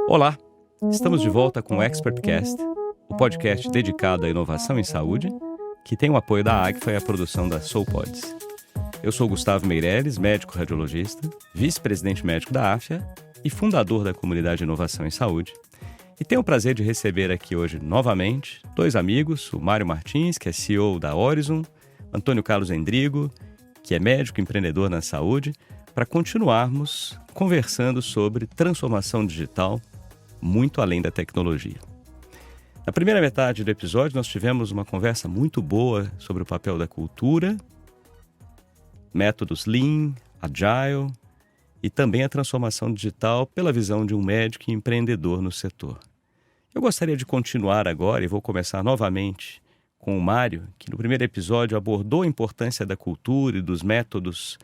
Olá, estamos de volta com o ExpertCast, o podcast dedicado à inovação em saúde, que tem o apoio da Agfa e a produção da SoulPods. Eu sou Gustavo Meireles, médico radiologista, vice-presidente médico da AFIA e fundador da comunidade de inovação em saúde. E tenho o prazer de receber aqui hoje, novamente, dois amigos, o Mário Martins, que é CEO da Horizon, Antônio Carlos Endrigo, que é médico e empreendedor na saúde, para continuarmos conversando sobre transformação digital muito além da tecnologia. Na primeira metade do episódio, nós tivemos uma conversa muito boa sobre o papel da cultura, métodos Lean, Agile e também a transformação digital pela visão de um médico e empreendedor no setor. Eu gostaria de continuar agora e vou começar novamente com o Mário, que no primeiro episódio abordou a importância da cultura e dos métodos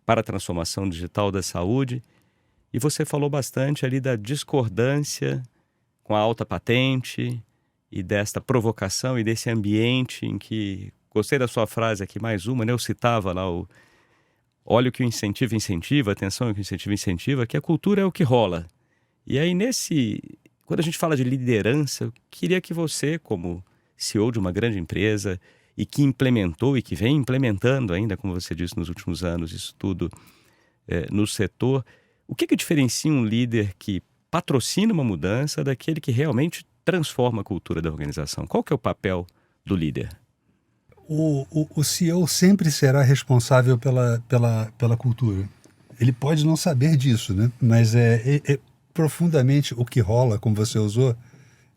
para a transformação digital da saúde, e você falou bastante ali da discordância com a alta patente e desta provocação e desse ambiente em que, gostei da sua frase aqui, mais uma, né? Eu citava lá o olha o que o incentivo incentiva, atenção ao que o incentivo incentiva, que a cultura é o que rola. E aí quando a gente fala de liderança, eu queria que você, como CEO de uma grande empresa e que implementou e que vem implementando ainda, como você disse, nos últimos anos, isso tudo no setor, o que diferencia um líder que patrocina uma mudança daquele que realmente transforma a cultura da organização? Qual que é o papel do líder? O CEO sempre será responsável pela cultura. Ele pode não saber disso, né? Mas é profundamente o que rola, como você usou,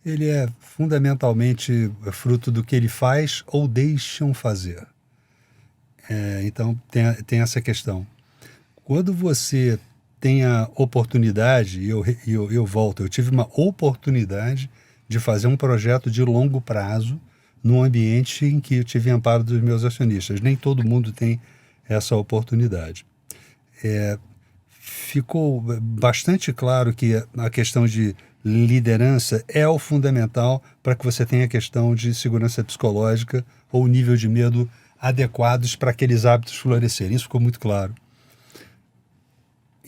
ele é fundamentalmente fruto do que ele faz ou deixam fazer. Então tem essa questão. Quando você tem a oportunidade, e eu volto, eu tive uma oportunidade de fazer um projeto de longo prazo num ambiente em que eu tive amparo dos meus acionistas. Nem todo mundo tem essa oportunidade. Ficou bastante claro que a questão de liderança é o fundamental para que você tenha a questão de segurança psicológica ou nível de medo adequados para aqueles hábitos florescerem. Isso ficou muito claro.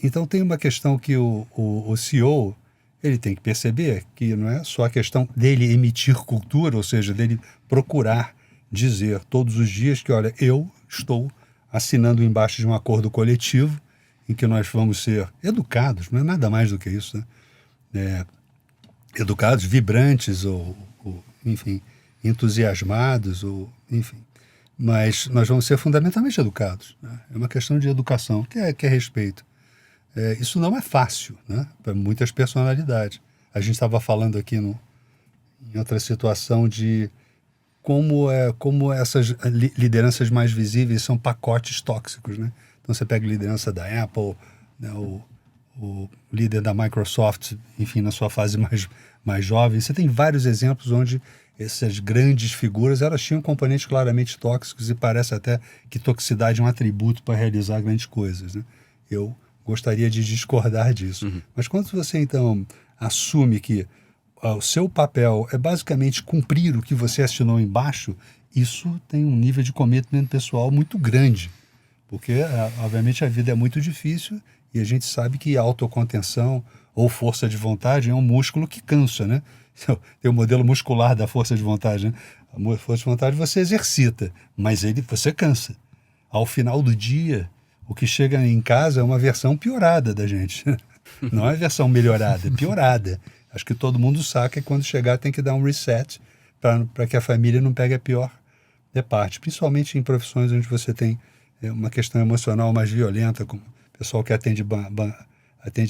Então tem uma questão que o CEO ele tem que perceber que não é só a questão dele emitir cultura, ou seja, dele procurar dizer todos os dias que, olha, eu estou assinando embaixo de um acordo coletivo em que nós vamos ser educados, não é nada mais do que isso, né? Educados, vibrantes ou, enfim, entusiasmados, ou, enfim. Mas nós vamos ser fundamentalmente educados, né? É uma questão de educação, que é respeito. Isso não é fácil, né? Para muitas personalidades. A gente estava falando aqui em outra situação de como essas lideranças mais visíveis são pacotes tóxicos, né? Então você pega a liderança da Apple, né? O líder da Microsoft, enfim, na sua fase mais jovem. Você tem vários exemplos onde essas grandes figuras elas tinham componentes claramente tóxicos e parece até que toxicidade é um atributo para realizar grandes coisas, né? Eu gostaria de discordar disso. Uhum. Mas quando você, então, assume que o seu papel é basicamente cumprir o que você assinou embaixo, isso tem um nível de commitment pessoal muito grande. Porque, obviamente, a vida é muito difícil e a gente sabe que autocontenção ou força de vontade é um músculo que cansa, né? Tem o modelo muscular da força de vontade, né? A força de vontade você exercita, mas você cansa. Ao final do dia, o que chega em casa é uma versão piorada da gente. Não é versão melhorada, é piorada. Acho que todo mundo saca que quando chegar tem que dar um reset para que a família não pegue a pior parte. Principalmente em profissões onde você tem uma questão emocional mais violenta, como o pessoal que atende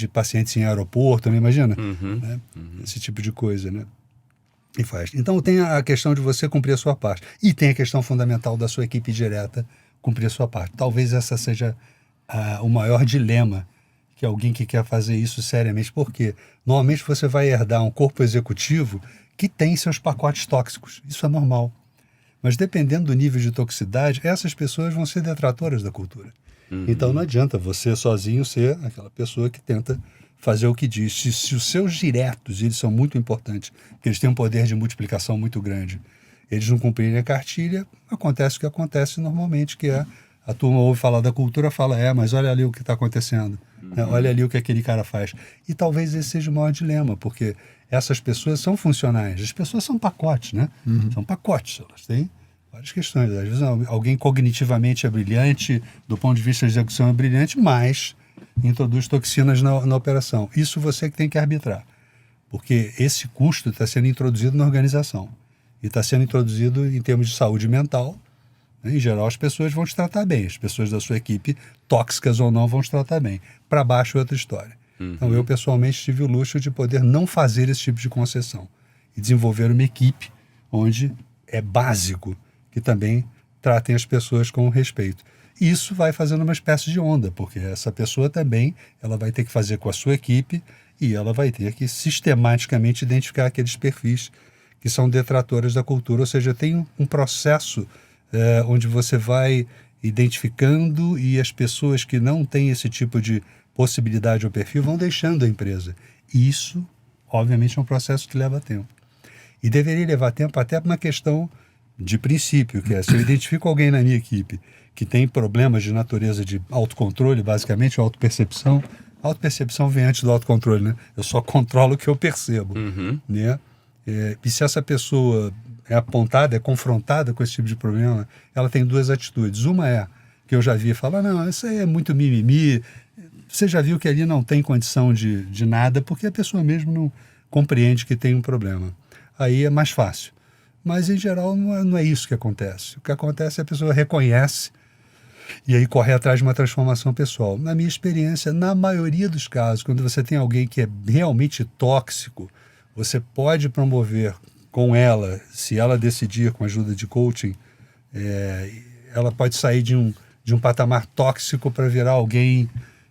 pacientes em aeroporto, né? Imagina? Né? Esse tipo de coisa, né? E faz. Então tem a questão de você cumprir a sua parte. E tem a questão fundamental da sua equipe direta cumprir a sua parte. Talvez essa seja o maior dilema que alguém que quer fazer isso seriamente, porque normalmente você vai herdar um corpo executivo que tem seus pacotes tóxicos. Isso é normal. Mas dependendo do nível de toxicidade, essas pessoas vão ser detratoras da cultura. Então não adianta você sozinho ser aquela pessoa que tenta fazer o que diz. Se os seus diretos, eles são muito importantes, porque eles têm um poder de multiplicação muito grande, eles não cumprirem a cartilha, acontece o que acontece normalmente, que é A turma ouve falar da cultura, fala, mas olha ali o que está acontecendo, né? Olha ali o que aquele cara faz. E talvez esse seja o maior dilema, porque essas pessoas são funcionais, as pessoas são pacotes, né? São pacotes, elas têm várias questões. Às vezes alguém cognitivamente é brilhante, do ponto de vista de execução é brilhante, mas introduz toxinas na operação. Isso você que tem que arbitrar, porque esse custo está sendo introduzido na organização e está sendo introduzido em termos de saúde mental. Em geral, as pessoas vão te tratar bem. As pessoas da sua equipe, tóxicas ou não, vão te tratar bem. Para baixo é outra história. Então, eu pessoalmente tive o luxo de poder não fazer esse tipo de concessão e desenvolver uma equipe onde é básico que também tratem as pessoas com respeito. E isso vai fazendo uma espécie de onda, porque essa pessoa também ela vai ter que fazer com a sua equipe e ela vai ter que sistematicamente identificar aqueles perfis que são detratores da cultura. Ou seja, tem um processo onde você vai identificando e as pessoas que não têm esse tipo de possibilidade ou perfil vão deixando a empresa. E isso, obviamente, é um processo que leva tempo. E deveria levar tempo até por uma questão de princípio, que é, se eu identifico alguém na minha equipe que tem problemas de natureza de autocontrole, basicamente, autopercepção. A autopercepção vem antes do autocontrole, né? Eu só controlo o que eu percebo, né? E se essa pessoa é apontada, é confrontada com esse tipo de problema, ela tem duas atitudes. Uma é, que eu já vi, falar, não, isso aí é muito mimimi, você já viu que ali não tem condição de nada, porque a pessoa mesmo não compreende que tem um problema. Aí é mais fácil. Mas, em geral, não é isso que acontece. O que acontece é que a pessoa reconhece e aí corre atrás de uma transformação pessoal. Na minha experiência, na maioria dos casos, quando você tem alguém que é realmente tóxico, você pode promover com ela, se ela decidir, com a ajuda de coaching, ela pode sair de um patamar tóxico para virar alguém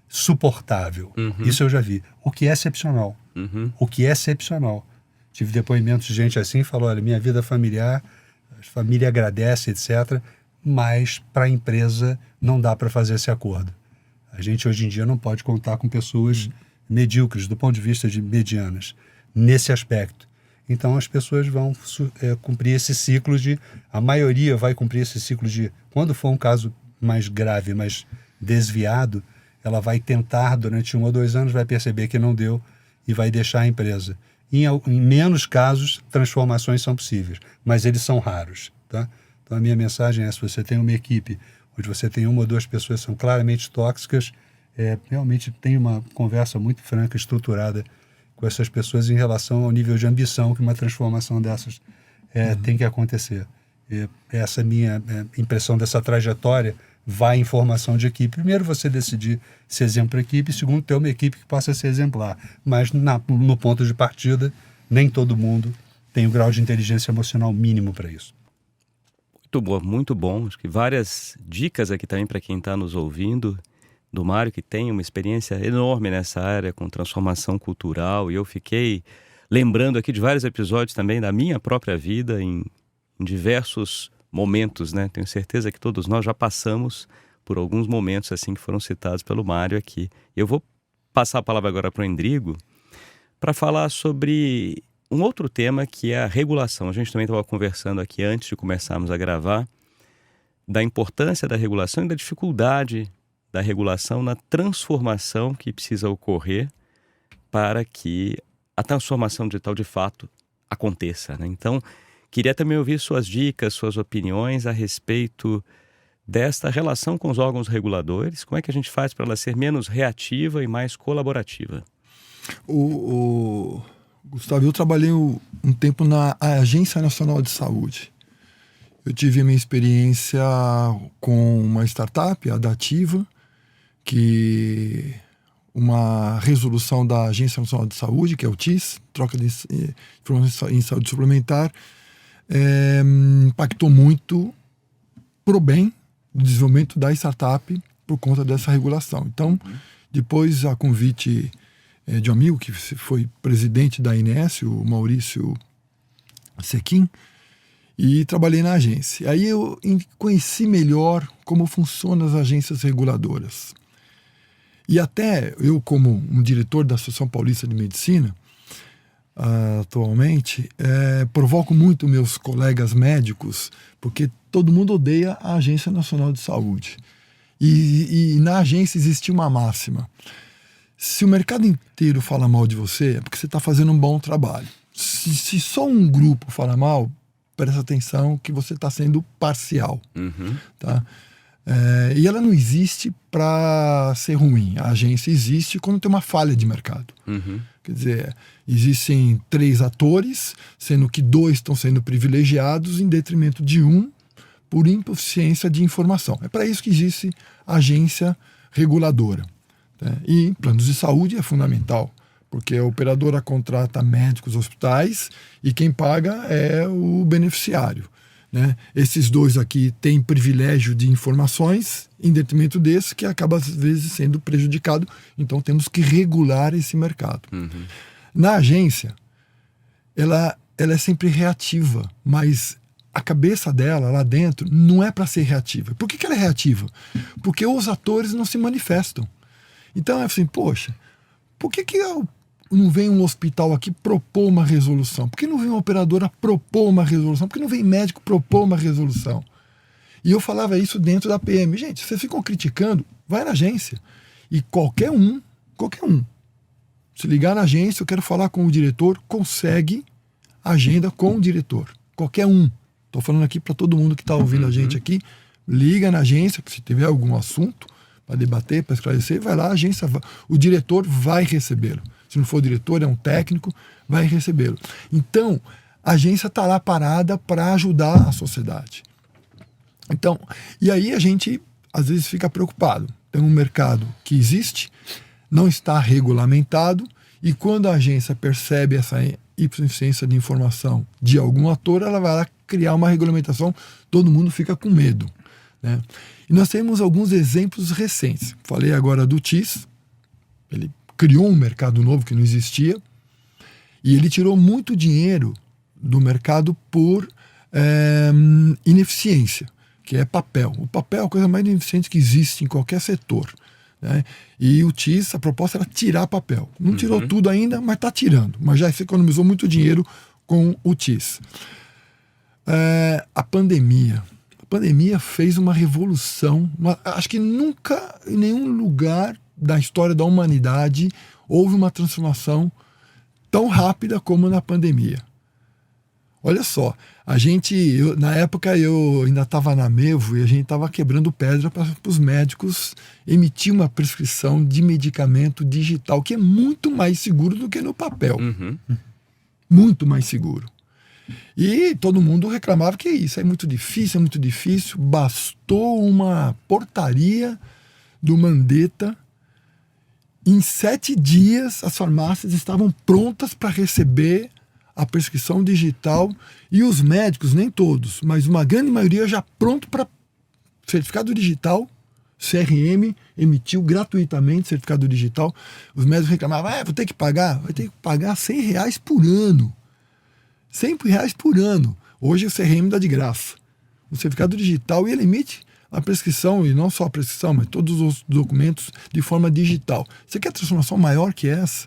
suportável. Isso eu já vi. O que é excepcional. O que é excepcional. Tive depoimentos de gente assim, falou, olha, minha vida familiar, a família agradece, etc., mas para a empresa não dá para fazer esse acordo. A gente hoje em dia não pode contar com pessoas medíocres, do ponto de vista de medianas, nesse aspecto. Então as pessoas vão cumprir esse ciclo a maioria vai cumprir esse ciclo de, quando for um caso mais grave, mais desviado, ela vai tentar durante 1 ou 2 anos, vai perceber que não deu e vai deixar a empresa. Em menos casos, transformações são possíveis, mas eles são raros, tá? Então a minha mensagem é, se você tem uma equipe onde você tem 1 ou 2 pessoas que são claramente tóxicas, realmente tem uma conversa muito franca, estruturada com essas pessoas em relação ao nível de ambição que uma transformação dessas tem que acontecer. Essa minha impressão dessa trajetória vai em formação de equipe. Primeiro, você decidir ser exemplo para a equipe. Segundo, ter uma equipe que possa ser exemplar. Mas no ponto de partida, nem todo mundo tem o grau de inteligência emocional mínimo para isso. Muito bom, muito bom. Acho que várias dicas aqui também para quem está nos ouvindo, do Mário, que tem uma experiência enorme nessa área com transformação cultural. E eu fiquei lembrando aqui de vários episódios também da minha própria vida em diversos momentos, né? Tenho certeza que todos nós já passamos por alguns momentos assim que foram citados pelo Mário aqui. Eu vou passar a palavra agora para o Endrigo para falar sobre um outro tema, que é a regulação. A gente também estava conversando aqui antes de começarmos a gravar da importância da regulação e da dificuldade da regulação na transformação que precisa ocorrer para que a transformação digital de fato aconteça, né? Então, queria também ouvir suas dicas, suas opiniões a respeito desta relação com os órgãos reguladores. Como é que a gente faz para ela ser menos reativa e mais colaborativa? Gustavo, eu trabalhei um tempo na Agência Nacional de Saúde. Eu tive a minha experiência com uma startup, a Dativa, que uma resolução da Agência Nacional de Saúde, que é o TIS, troca de informações em saúde suplementar, impactou muito pro bem do desenvolvimento da startup por conta dessa regulação. Então, depois, a convite de um amigo que foi presidente da INS, o Maurício Sequim, e trabalhei na agência. Aí eu conheci melhor como funcionam as agências reguladoras. E até eu, como um diretor da Associação Paulista de Medicina, atualmente, provoco muito meus colegas médicos, porque todo mundo odeia a Agência Nacional de Saúde. E na agência existia uma máxima. Se o mercado inteiro fala mal de você, é porque você está fazendo um bom trabalho. Se só um grupo fala mal, presta atenção que você está sendo parcial. Tá? E ela não existe para ser ruim. A agência existe quando tem uma falha de mercado. Quer dizer, existem 3 atores, sendo que 2 estão sendo privilegiados em detrimento de um por insuficiência de informação. É para isso que existe a agência reguladora. Tá? E em planos de saúde é fundamental, porque a operadora contrata médicos, hospitais, e quem paga é o beneficiário. Né? Esses 2 aqui têm privilégio de informações em detrimento desse que acaba às vezes sendo prejudicado, então temos que regular esse mercado. Na agência, ela é sempre reativa, mas a cabeça dela lá dentro não é para ser reativa. Por que ela é reativa? Porque os atores não se manifestam. Então é assim, poxa, por que não vem um hospital aqui propor uma resolução? Por que não vem uma operadora propor uma resolução? Por que não vem médico propor uma resolução? E eu falava isso dentro da PM. Gente, vocês ficam criticando, vai na agência. E qualquer um, se ligar na agência, eu quero falar com o diretor, consegue agenda com o diretor. Qualquer um. Estou falando aqui para todo mundo que está ouvindo a gente aqui. Liga na agência, se tiver algum assunto para debater, para esclarecer, vai lá, a agência, o diretor vai recebê-lo. Se não for o diretor, é um técnico, vai recebê-lo. Então, a agência está lá parada para ajudar a sociedade. Então, e aí a gente, às vezes, fica preocupado. Tem um mercado que existe, não está regulamentado, e quando a agência percebe essa insuficiência de informação de algum ator, ela vai lá criar uma regulamentação, todo mundo fica com medo. Né? E nós temos alguns exemplos recentes. Falei agora do TIS, ele criou um mercado novo que não existia, e ele tirou muito dinheiro do mercado por ineficiência, que é papel. O papel é a coisa mais ineficiente que existe em qualquer setor. Né? E o TIS, a proposta era tirar papel. Não tirou tudo ainda, mas está tirando. Mas já se economizou muito dinheiro com o TIS. A pandemia fez uma revolução. Acho que nunca, em nenhum lugar da história da humanidade, houve uma transformação tão rápida como na pandemia. Olha só, na época eu ainda estava na Mevo e a gente estava quebrando pedra para os médicos emitir uma prescrição de medicamento digital, que é muito mais seguro do que no papel. Muito mais seguro. E todo mundo reclamava que isso é muito difícil, Bastou uma portaria do Mandetta. Em 7 dias, as farmácias estavam prontas para receber a prescrição digital e os médicos, nem todos, mas uma grande maioria já pronto para certificado digital. CRM emitiu gratuitamente certificado digital. Os médicos reclamavam, vou ter que pagar? Vai ter que pagar R$100 por ano. R$100 por ano. Hoje o CRM dá de graça. O certificado digital, e ele emite a prescrição, e não só a prescrição, mas todos os documentos de forma digital. Você quer transformação maior que essa?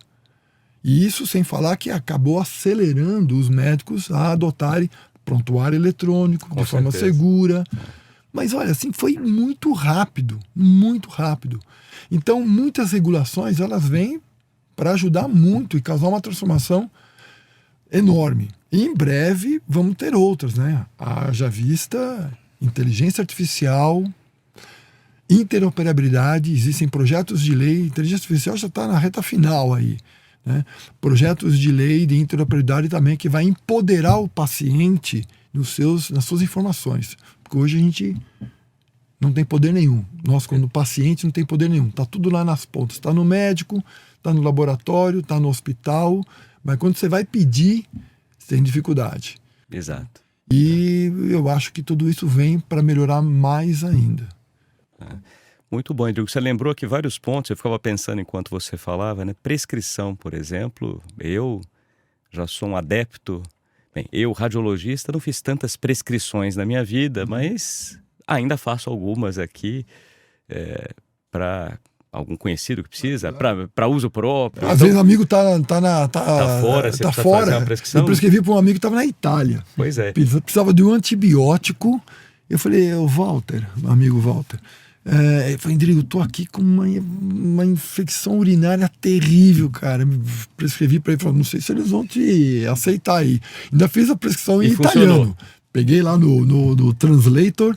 E isso sem falar que acabou acelerando os médicos a adotarem prontuário eletrônico de forma segura. Mas olha, assim, foi muito rápido, muito rápido. Então, muitas regulações, elas vêm para ajudar muito e causar uma transformação enorme. E em breve vamos ter outras, né? Haja vista inteligência artificial, interoperabilidade, existem projetos de lei, inteligência artificial já está na reta final aí, né? Projetos de lei de interoperabilidade também que vai empoderar o paciente nas suas informações, porque hoje a gente não tem poder nenhum. Nós, como paciente, não tem poder nenhum. Está tudo lá nas pontas. Está no médico, está no laboratório, está no hospital, mas quando você vai pedir, você tem dificuldade. Exato. E eu acho que tudo isso vem para melhorar mais ainda. Muito bom, Rodrigo. Você lembrou aqui vários pontos, eu ficava pensando enquanto você falava, né? Prescrição, por exemplo, eu já sou um adepto. Bem, eu, radiologista, não fiz tantas prescrições na minha vida, mas ainda faço algumas aqui para algum conhecido que precisa, para uso próprio. Às vezes o amigo tá fora, você tá precisa fora. fazer uma prescrição. Eu prescrevi para um amigo que estava na Itália. Pois é. Precisava de um antibiótico. Eu falei, Walter, meu amigo Walter, Ele falou, Endrigo, eu tô aqui com uma infecção urinária terrível, cara. Me prescrevi para ele, falou, não sei se eles vão te aceitar aí. Ainda fiz a prescrição em italiano. Peguei lá no Translator,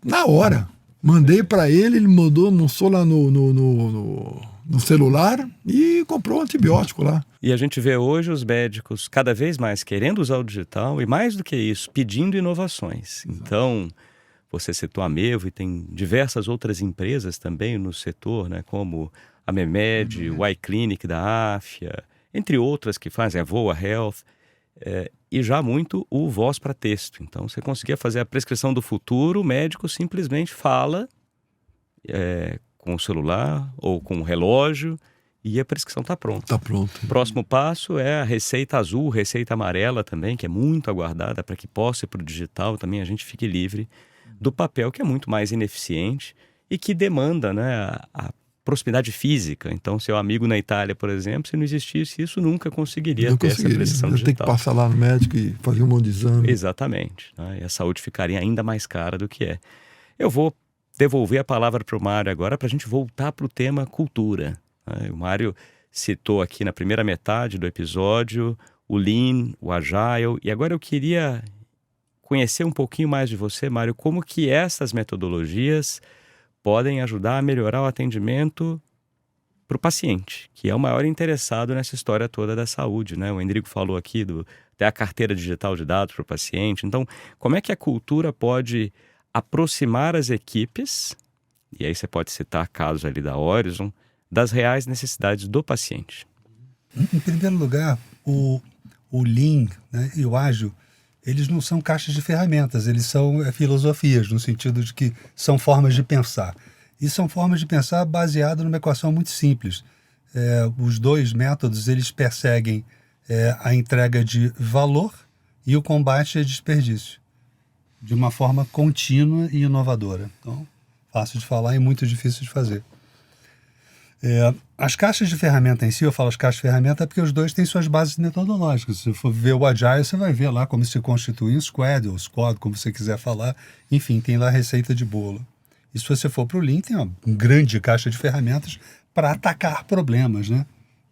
na hora. Mandei para ele mandou, mostrou lá no celular e comprou um antibiótico lá. E a gente vê hoje os médicos cada vez mais querendo usar o digital e, mais do que isso, pedindo inovações. Então, você citou a Mevo e tem diversas outras empresas também no setor, né, como a Memed, o iClinic da Afya, entre outras que fazem, a Voa Health, e já muito o voz para texto. Então, você conseguia fazer a prescrição do futuro, o médico simplesmente fala com o celular ou com o relógio e a prescrição está pronta. Está pronto. O próximo passo é a receita azul, receita amarela também, que é muito aguardada para que possa ir para o digital, também a gente fique livre do papel, que é muito mais ineficiente e que demanda, né, a proximidade física. Então, seu amigo na Itália, por exemplo, se não existisse isso, nunca conseguiria ter essa prescrição digital. Tem que passar lá no médico e fazer um monte de exame. Exatamente. Né? E a saúde ficaria ainda mais cara do que é. Eu vou devolver a palavra para o Mário agora para a gente voltar para o tema cultura. Né? O Mário citou aqui na primeira metade do episódio o Lean, o Agile, e agora eu queria conhecer um pouquinho mais de você, Mário, como que essas metodologias podem ajudar a melhorar o atendimento para o paciente, que é o maior interessado nessa história toda da saúde, né? O Endrigo falou aqui até a carteira digital de dados para o paciente. Então, como é que a cultura pode aproximar as equipes, e aí você pode citar casos ali da Horizon, das reais necessidades do paciente? Em primeiro lugar, o Lean, né, e o Ágil, eles não são caixas de ferramentas, eles são filosofias, no sentido de que são formas de pensar. E são formas de pensar baseadas numa equação muito simples. Os dois métodos, eles perseguem a entrega de valor e o combate a desperdício, de uma forma contínua e inovadora. Então, fácil de falar e muito difícil de fazer. As caixas de ferramenta em si, eu falo as caixas de ferramenta porque os dois têm suas bases metodológicas. Se você for ver o Agile, você vai ver lá como se constitui um squad, ou squad, como você quiser falar. Enfim, tem lá a receita de bolo. E se você for para o Lean, tem uma grande caixa de ferramentas para atacar problemas, né?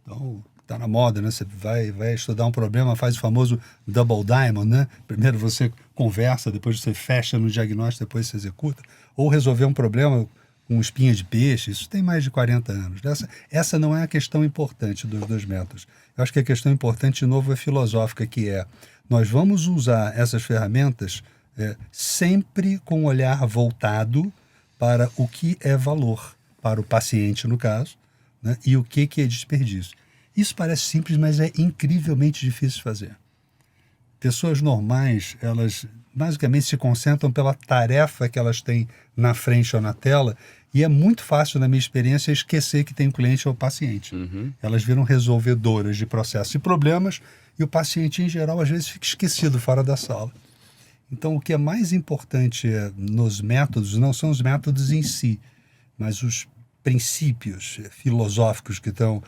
Então, está na moda, né? Você vai estudar um problema, faz o famoso Double Diamond, né? Primeiro você conversa, depois você fecha no diagnóstico, depois você executa. Ou resolver um problema com espinha de peixe, isso tem mais de 40 anos. Essa não é a questão importante dos dois métodos. Eu acho que a questão importante, de novo, é filosófica, que nós vamos usar essas ferramentas sempre com um olhar voltado para o que é valor, para o paciente, no caso, né, e o que é desperdício. Isso parece simples, mas é incrivelmente difícil de fazer. Pessoas normais, elas basicamente se concentram pela tarefa que elas têm na frente ou na tela, e é muito fácil, na minha experiência, esquecer que tem um cliente ou paciente. Uhum. Elas viram resolvedoras de processos e problemas, e o paciente, em geral, às vezes fica esquecido fora da sala. Então, o que é mais importante nos métodos não são os métodos em si, mas os princípios filosóficos que estão...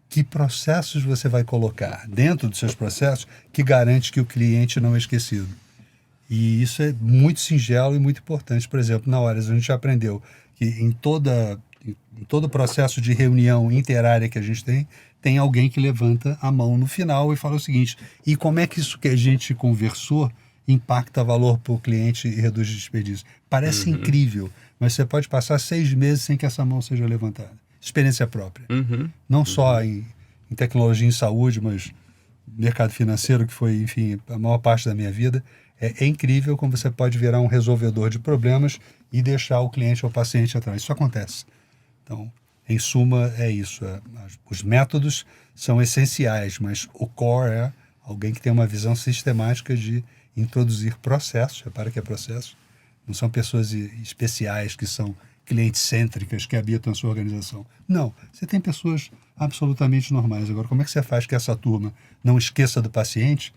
Que processos você vai colocar dentro dos seus processos que garante que o cliente não é esquecido. E isso é muito singelo e muito importante. Por exemplo, na Horizon a gente aprendeu que em todo processo de reunião interárea que a gente tem alguém que levanta a mão no final e fala o seguinte: e como é que isso que a gente conversou impacta valor para o cliente e reduz desperdício? Parece incrível, mas você pode passar 6 meses sem que essa mão seja levantada. Experiência própria. Não só em tecnologia em saúde, mas mercado financeiro, que foi, enfim, a maior parte da minha vida. É incrível como você pode virar um resolvedor de problemas e deixar o cliente ou o paciente atrás. Isso acontece. Então, em suma, é isso. Os métodos são essenciais, mas o core é alguém que tem uma visão sistemática de introduzir processos. Repara que é processo. Não são pessoas especiais que são cliente-cêntricas que habitam a sua organização. Não, você tem pessoas absolutamente normais. Agora, como é que você faz que essa turma não esqueça do paciente?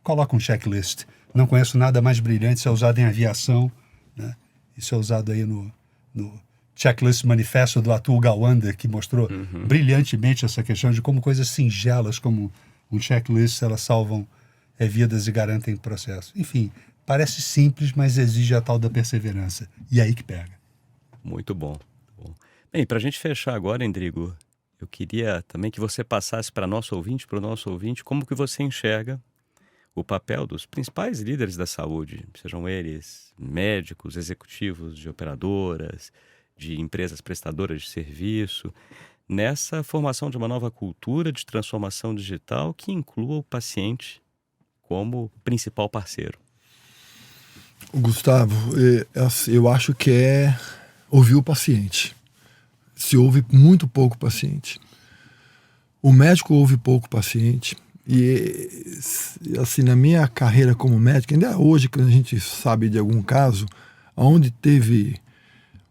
Coloca um checklist. Não conheço nada mais brilhante, isso é usado em aviação, né? Isso é usado aí no checklist manifesto do Atul Gawande, que mostrou brilhantemente essa questão de como coisas singelas como um checklist, elas salvam vidas e garantem processo. Enfim, parece simples, mas exige a tal da perseverança. E aí que pega. Muito bom. Bem, para a gente fechar agora, Endrigo, eu queria também que você passasse para o nosso ouvinte, como que você enxerga o papel dos principais líderes da saúde, sejam eles médicos, executivos de operadoras, de empresas prestadoras de serviço, nessa formação de uma nova cultura de transformação digital que inclua o paciente como principal parceiro. Gustavo, eu acho que é ouvir o paciente. Se ouve muito pouco o paciente. O médico ouve pouco o paciente. E, assim, na minha carreira como médico, ainda hoje, quando a gente sabe de algum caso, onde teve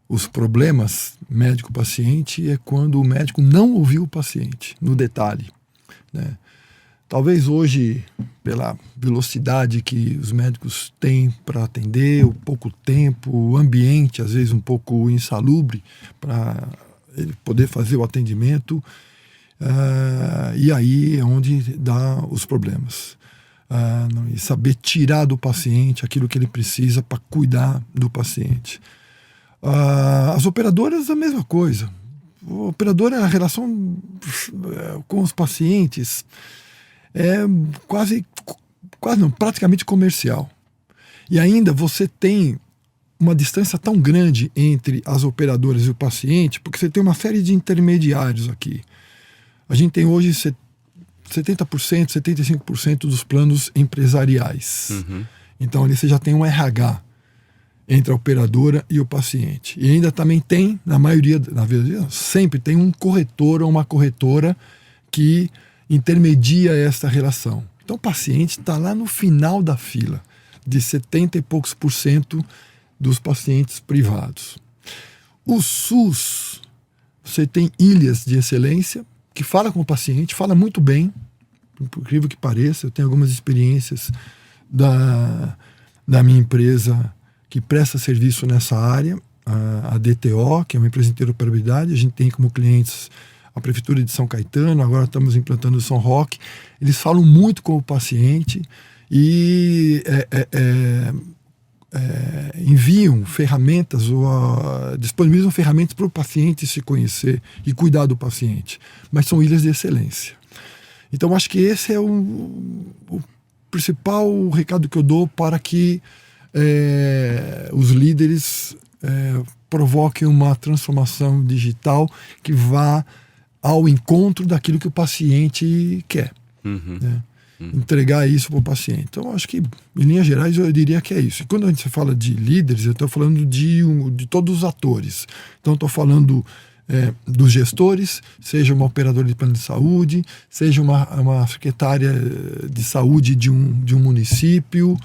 os problemas médico-paciente, é quando o médico não ouviu o paciente, no detalhe, né? Talvez hoje, pela velocidade que os médicos têm para atender, o pouco tempo, o ambiente, às vezes um pouco insalubre, para ele poder fazer o atendimento, e aí é onde dá os problemas. E saber tirar do paciente aquilo que ele precisa para cuidar do paciente. As operadoras, a mesma coisa. A operadora, a relação com os pacientes é praticamente comercial. E ainda você tem uma distância tão grande entre as operadoras e o paciente, porque você tem uma série de intermediários aqui. A gente tem hoje 70%, 75% dos planos empresariais. Uhum. Então ali você já tem um RH entre a operadora e o paciente. E ainda também tem, na verdade, sempre tem um corretor ou uma corretora que intermedia esta relação. Então o paciente está lá no final da fila, de 70 e poucos % dos pacientes privados. O SUS, você tem ilhas de excelência, que fala com o paciente, fala muito bem, por incrível que pareça. Eu tenho algumas experiências da minha empresa que presta serviço nessa área, a DTO, que é uma empresa de interoperabilidade. A gente tem como clientes a Prefeitura de São Caetano, agora estamos implantando o São Roque. Eles falam muito com o paciente e enviam ferramentas ou disponibilizam ferramentas para o paciente se conhecer e cuidar do paciente. Mas são ilhas de excelência. Então acho que esse é o principal recado que eu dou para que os líderes provoquem uma transformação digital que vá ao encontro daquilo que o paciente quer. Uhum. Né? Entregar isso para o paciente. Então, acho que, em linhas gerais, eu diria que é isso. E quando a gente fala de líderes, eu estou falando de todos os atores. Então, estou falando dos gestores, seja uma operadora de plano de saúde, seja uma secretária de saúde de um município,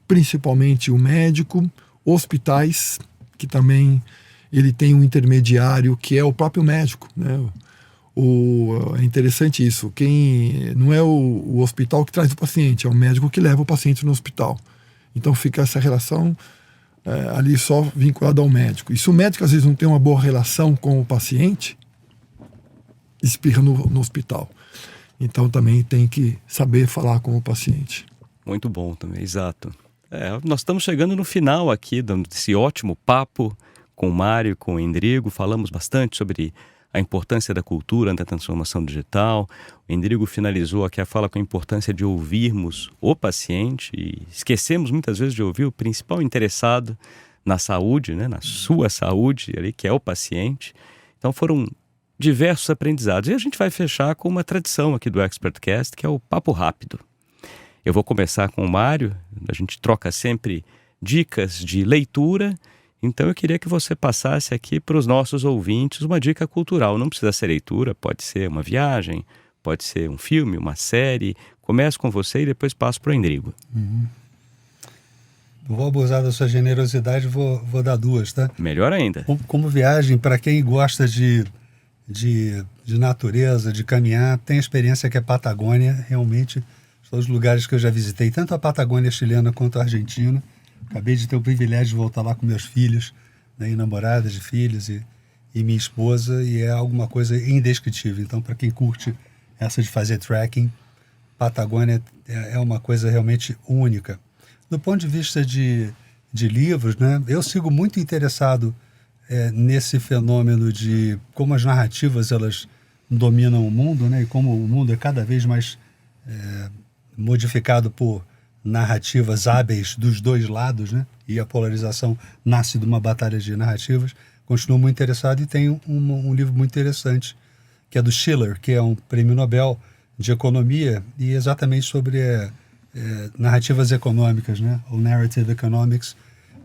principalmente o médico, hospitais, que também ele tem um intermediário que é o próprio médico, né? É interessante isso. Quem não é o hospital que traz o paciente, é o médico que leva o paciente no hospital. Então fica essa relação ali só vinculada ao médico. E se o médico às vezes não tem uma boa relação com o paciente, espirra no hospital. Então também tem que saber falar com o paciente. Muito bom também, exato. Nós estamos chegando no final aqui desse ótimo papo com o Mário e com o Endrigo. Falamos bastante sobre a importância da cultura da transformação digital. O Endrigo finalizou aqui a fala com a importância de ouvirmos o paciente e esquecemos muitas vezes de ouvir o principal interessado na saúde, né, na sua saúde, ali, que é o paciente. Então foram diversos aprendizados. E a gente vai fechar com uma tradição aqui do ExpertCast, que é o Papo Rápido. Eu vou começar com o Mário, a gente troca sempre dicas de leitura. Então eu queria que você passasse aqui para os nossos ouvintes uma dica cultural. Não precisa ser leitura, pode ser uma viagem, pode ser um filme, uma série. Começo com você e depois passo para o Endrigo. Uhum. Vou abusar da sua generosidade, vou dar duas, tá? Melhor ainda. Como viagem, para quem gosta de natureza, de caminhar, tem a experiência que é Patagônia. Realmente, são os lugares que eu já visitei, tanto a Patagônia chilena quanto a Argentina. Acabei de ter o privilégio de voltar lá com meus filhos, né, e namorada de filhos e minha esposa, e é alguma coisa indescritível. Então, para quem curte essa de fazer trekking, Patagônia é uma coisa realmente única. Do ponto de vista de livros, né, eu sigo muito interessado nesse fenômeno de como as narrativas elas dominam o mundo, né? E como o mundo é cada vez mais modificado por narrativas hábeis dos dois lados, né? E a polarização nasce de uma batalha de narrativas. Continuo muito interessado e tem um livro muito interessante, que é do Schiller, que é um prêmio Nobel de economia, e exatamente sobre narrativas econômicas, né? O Narrative Economics,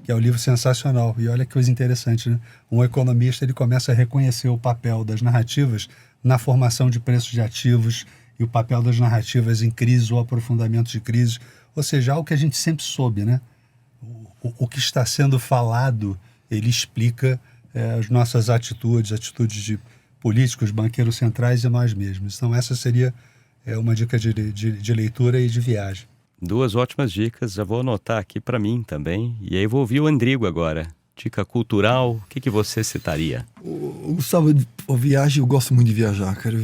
que é um livro sensacional. E olha que coisa interessante, né? Um economista, ele começa a reconhecer o papel das narrativas na formação de preços de ativos e o papel das narrativas em crise ou aprofundamento de crise. Ou seja, algo que a gente sempre soube, né? O que está sendo falado, ele explica as nossas atitudes de políticos, banqueiros centrais e nós mesmos. Então essa seria uma dica de leitura e de viagem. 2 ótimas dicas, já vou anotar aqui para mim também. E aí vou ouvir o Endrigo agora. Dica cultural, o que você citaria? Gustavo, a viagem, eu gosto muito de viajar, cara.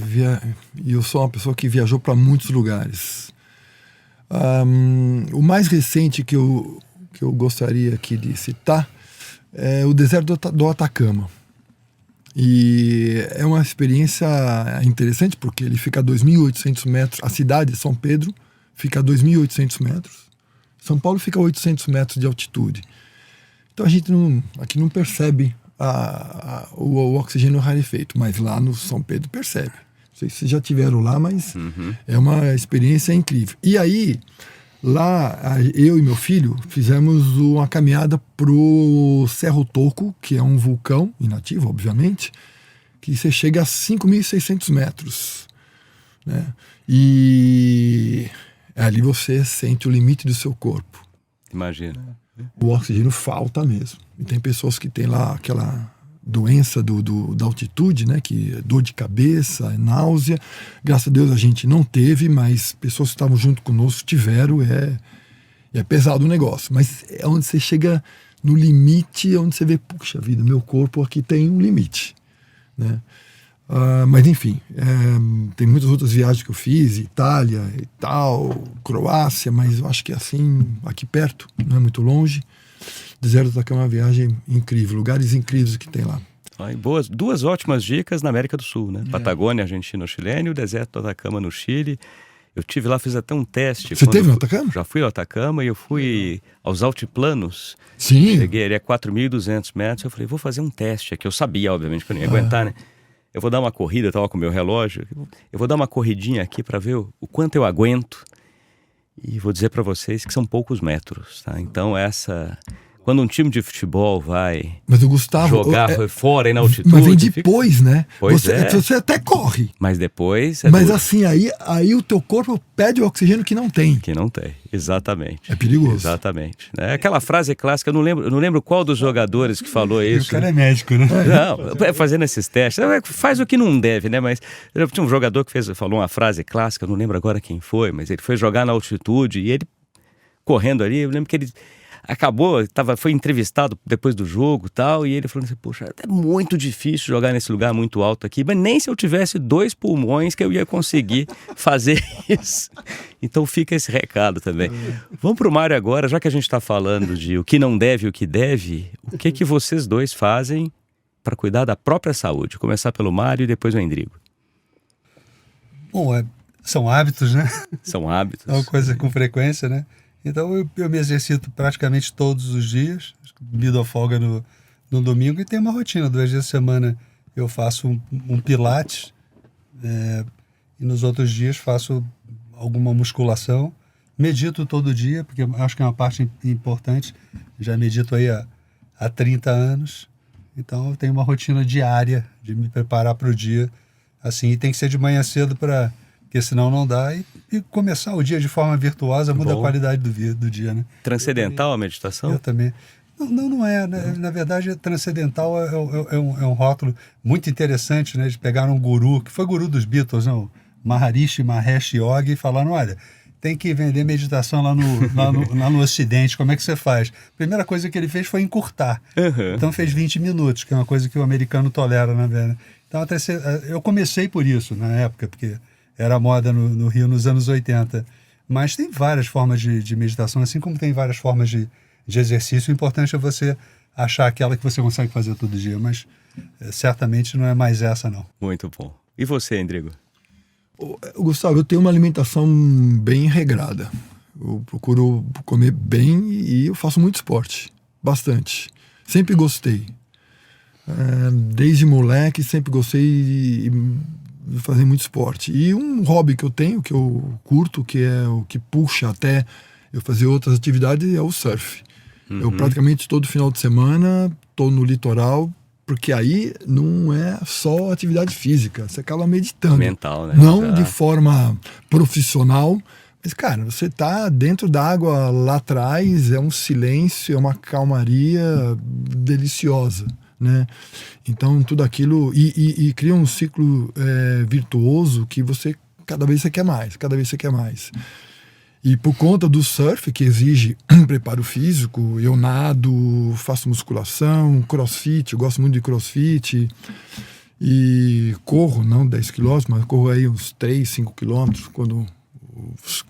E eu sou uma pessoa que viajou para muitos lugares. O mais recente que eu gostaria aqui de citar é o deserto do Atacama. E é uma experiência interessante porque ele fica a 2.800 metros, a cidade de São Pedro fica a 2.800 metros, São Paulo fica a 800 metros de altitude. Então a gente aqui não percebe o oxigênio rarefeito, mas lá no São Pedro percebe. Não sei se vocês já tiveram lá, mas é uma experiência incrível. E aí, lá, eu e meu filho fizemos uma caminhada pro Cerro Toco, que é um vulcão inativo, obviamente, que você chega a 5.600 metros, né? E ali você sente o limite do seu corpo. Imagina. O oxigênio falta mesmo. E tem pessoas que têm lá aquela doença da altitude, né? Que é dor de cabeça, náusea. Graças a Deus a gente não teve, mas pessoas que estavam junto conosco tiveram. É pesado o negócio. Mas é onde você chega no limite, onde você vê, puxa vida, meu corpo aqui tem um limite, né? Mas enfim, tem muitas outras viagens que eu fiz, Itália e tal, Croácia, mas eu acho que assim, aqui perto, não é muito longe. Deserto do Atacama é uma viagem incrível, lugares incríveis que tem lá. Boas, 2 ótimas dicas na América do Sul, né? Patagônia, Argentina, Chilene, e o deserto do Atacama no Chile. Eu tive lá, fiz até um teste. Você teve no Atacama? Já fui ao Atacama e eu fui aos altiplanos. Sim. Cheguei ali a 4.200 metros. Eu falei, vou fazer um teste aqui. Eu sabia, obviamente, que eu não ia aguentar, né? Eu vou dar uma corrida, eu estava com o meu relógio. Eu vou dar uma corridinha aqui para ver o quanto eu aguento. E vou dizer para vocês que são poucos metros, tá? Então quando um time de futebol vai jogar fora e na altitude... Mas vem depois, né? Pois você até corre. Mas depois... Mas duro. Assim, aí o teu corpo pede o oxigênio que não tem. Que não tem, exatamente. É perigoso. Exatamente. É aquela frase clássica, eu não lembro qual dos jogadores que falou isso. O cara é médico, né? Não, fazendo esses testes, faz o que não deve, né? Mas tinha um jogador que falou uma frase clássica, eu não lembro agora quem foi, mas ele foi jogar na altitude e ele, correndo ali, eu lembro que ele... foi entrevistado depois do jogo e tal, e ele falou assim, poxa, é muito difícil jogar nesse lugar muito alto aqui, mas nem se eu tivesse 2 pulmões que eu ia conseguir fazer isso. Então fica esse recado também. Vamos pro Mário agora, já que a gente está falando de o que não deve e o que deve, o que vocês dois fazem para cuidar da própria saúde? Começar pelo Mário e depois o Endrigo. Bom, são hábitos, né? São hábitos. É uma coisa com frequência, né? Então eu me exercito praticamente todos os dias, me dou folga no domingo e tenho uma rotina. 2 dias da semana eu faço um pilates e nos outros dias faço alguma musculação. Medito todo dia, porque acho que é uma parte importante. Já medito aí há 30 anos. Então eu tenho uma rotina diária de me preparar para o dia. Assim, e tem que ser de manhã cedo porque senão não dá, e começar o dia de forma virtuosa muda a qualidade do dia, né? Transcendental a meditação? Eu também. Não é, né? Na verdade, transcendental é um rótulo muito interessante, né? De pegar um guru, que foi guru dos Beatles, não? Maharishi Mahesh Yogi, e falaram, olha, tem que vender meditação lá no Ocidente, como é que você faz? A primeira coisa que ele fez foi encurtar. Então fez 20 minutos, que é uma coisa que o americano tolera, né, velho? Então eu comecei por isso na época, porque era moda no Rio nos anos 80. Mas tem várias formas de meditação, assim como tem várias formas de exercício. O importante é você achar aquela que você consegue fazer todo dia, mas certamente não é mais essa, não. Muito bom. E você, Endrigo? Gustavo, eu tenho uma alimentação bem regrada. Eu procuro comer bem e eu faço muito esporte. Bastante. Sempre gostei. Desde moleque, sempre gostei de fazer muito esporte. E um hobby que eu tenho, que eu curto, que é o que puxa até eu fazer outras atividades, é o surf. Eu praticamente todo final de semana estou no litoral, porque aí não é só atividade física, você acaba meditando. Mental, né? Não de forma profissional, mas, cara, você tá dentro da água lá atrás, é um silêncio, é uma calmaria deliciosa, né? Então, tudo aquilo... E cria um ciclo virtuoso que você... Cada vez você quer mais, cada vez você quer mais. E por conta do surf, que exige preparo físico, eu nado, faço musculação, crossfit, eu gosto muito de crossfit. E corro, não 10 quilômetros, mas corro aí uns 3, 5 quilômetros,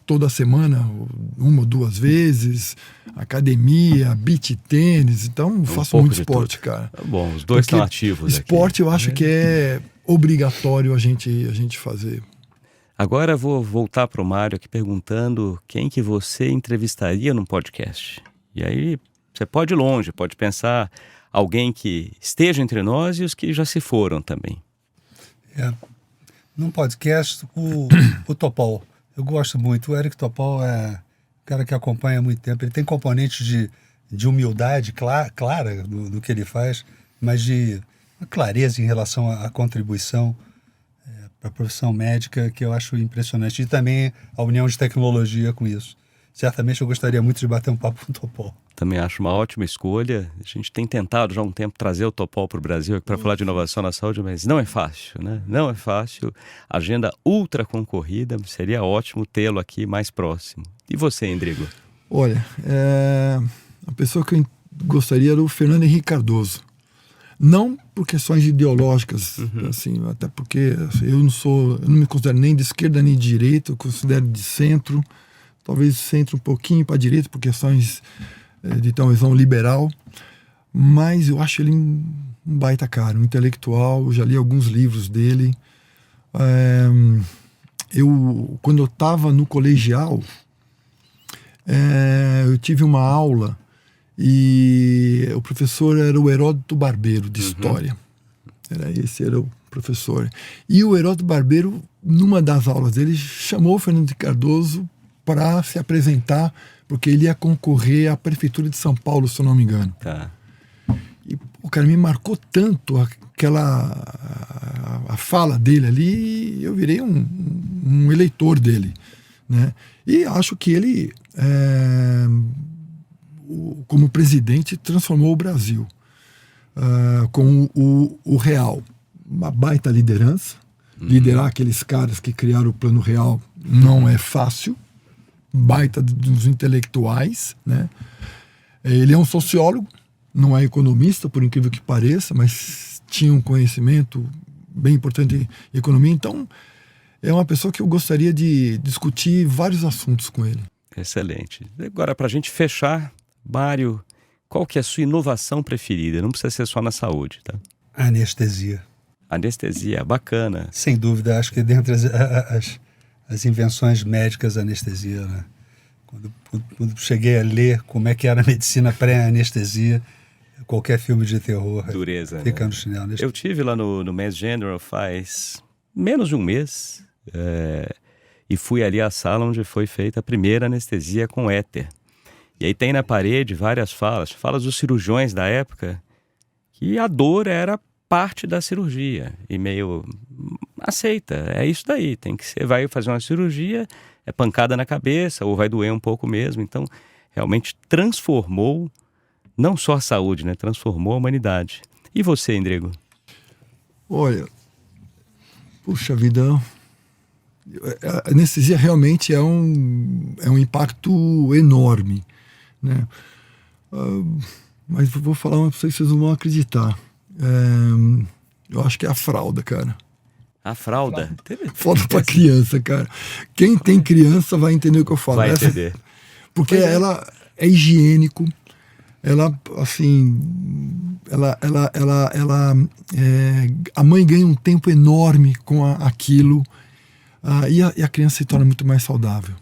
toda semana, 1 ou 2 vezes. Academia, beach tênis, então faço muito esporte, cara. Tá bom, os dois estão ativos. Esporte aqui. Eu acho que é obrigatório a gente fazer. Agora eu vou voltar para o Mário aqui perguntando quem que você entrevistaria num podcast. E aí você pode ir longe, pode pensar alguém que esteja entre nós e os que já se foram também. Num podcast, o Topol. Eu gosto muito. O Eric Topol é um cara que acompanha há muito tempo. Ele tem componentes de humildade clara do que ele faz, mas de uma clareza em relação à contribuição para a profissão médica, que eu acho impressionante. E também a união de tecnologia com isso. Certamente eu gostaria muito de bater um papo com o Topol. Também acho uma ótima escolha. A gente tem tentado já há um tempo trazer o Topol para o Brasil para falar de inovação na saúde, mas não é fácil, né? Não é fácil. Agenda ultra concorrida, seria ótimo tê-lo aqui mais próximo. E você, Endrigo? Olha, a pessoa que eu gostaria era o Fernando Henrique Cardoso. Não por questões ideológicas, assim, até porque eu não me considero nem de esquerda nem de direita, eu considero de centro, talvez centro um pouquinho para a direita, por questões de ter uma visão liberal, mas eu acho ele um baita cara, um intelectual. Eu já li alguns livros dele. Quando eu estava no colegial, eu tive uma aula e o professor era o Heródoto Barbeiro, de História. Esse era o professor. E o Heródoto Barbeiro, numa das aulas dele, chamou o Fernando de Cardoso para se apresentar, porque ele ia concorrer à Prefeitura de São Paulo, se eu não me engano. Tá. E o cara me marcou tanto a fala dele ali, eu virei um eleitor dele, né? E acho que ele, como presidente, transformou o Brasil com o Real. Uma baita liderança. Liderar aqueles caras que criaram o Plano Real não é fácil. Baita dos intelectuais, né? Ele é um sociólogo, não é economista, por incrível que pareça, mas tinha um conhecimento bem importante em economia. Então, é uma pessoa que eu gostaria de discutir vários assuntos com ele. Excelente. Agora, para a gente fechar, Mário, qual que é a sua inovação preferida? Não precisa ser só na saúde, tá? Anestesia. Anestesia, bacana. Sem dúvida, acho que dentre as invenções médicas, anestesia, né? Quando cheguei a ler como é que era a medicina pré-anestesia, qualquer filme de terror dureza, fica né? no chinelo. Eu tive lá no Mass General faz menos de um mês e fui ali à sala onde foi feita a primeira anestesia com éter. E aí tem na parede várias falas dos cirurgiões da época, que a dor era parte da cirurgia e meio aceita, é isso daí, tem que ser, vai fazer uma cirurgia, é pancada na cabeça ou vai doer um pouco mesmo. Então realmente transformou não só a saúde, né? Transformou a humanidade. E você, Endrigo? Olha, puxa vida, a anestesia realmente é um impacto enorme, né? Mas vou falar uma pra vocês não vão acreditar. Eu acho que é a fralda, cara. A fralda? Foda pra criança, cara. Quem tem criança vai entender o que eu falo. Vai entender. Porque ela é higiênico, ela assim, a mãe ganha um tempo enorme com aquilo, e a criança se torna muito mais saudável.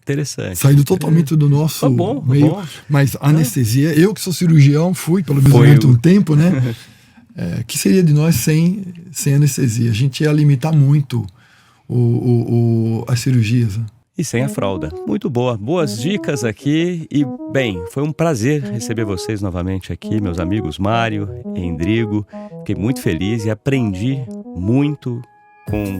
Interessante. Saindo totalmente do nosso meio. Bom. Mas a anestesia, eu que sou cirurgião, fui pelo menos um tempo, né? Que seria de nós sem anestesia? A gente ia limitar muito as cirurgias. Né? E sem a fralda. Muito boa. Boas dicas aqui. E, bem, foi um prazer receber vocês novamente aqui, meus amigos Mário e Endrigo. Fiquei muito feliz e aprendi muito com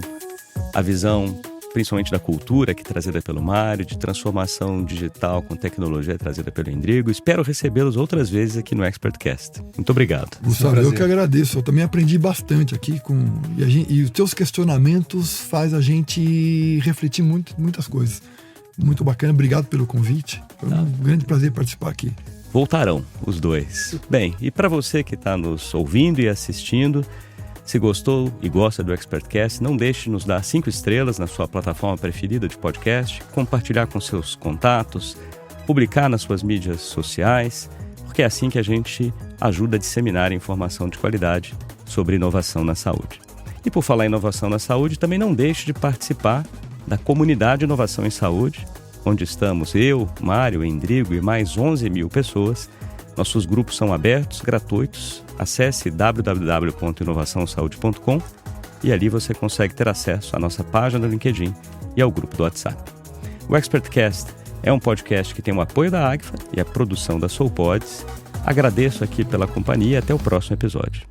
a visão, principalmente da cultura que é trazida pelo Mário, de transformação digital com tecnologia trazida pelo Endrigo. Espero recebê-los outras vezes aqui no ExpertCast. Muito obrigado. Gustavo, eu que agradeço. Eu também aprendi bastante aqui e os teus questionamentos faz a gente refletir muitas coisas. Muito bacana. Obrigado pelo convite. Foi um grande prazer participar aqui. Voltarão os dois. Bem, e para você que está nos ouvindo e assistindo, se gostou e gosta do ExpertCast, não deixe de nos dar 5 estrelas na sua plataforma preferida de podcast, compartilhar com seus contatos, publicar nas suas mídias sociais, porque é assim que a gente ajuda a disseminar informação de qualidade sobre inovação na saúde. E por falar em inovação na saúde, também não deixe de participar da comunidade Inovação em Saúde, onde estamos eu, Mário, Endrigo e mais 11 mil pessoas. Nossos grupos são abertos, gratuitos. Acesse www.inovaçãosaude.com e ali você consegue ter acesso à nossa página do LinkedIn e ao grupo do WhatsApp. O ExpertCast é um podcast que tem o apoio da Agfa e a produção da Soulpods. Agradeço aqui pela companhia e até o próximo episódio.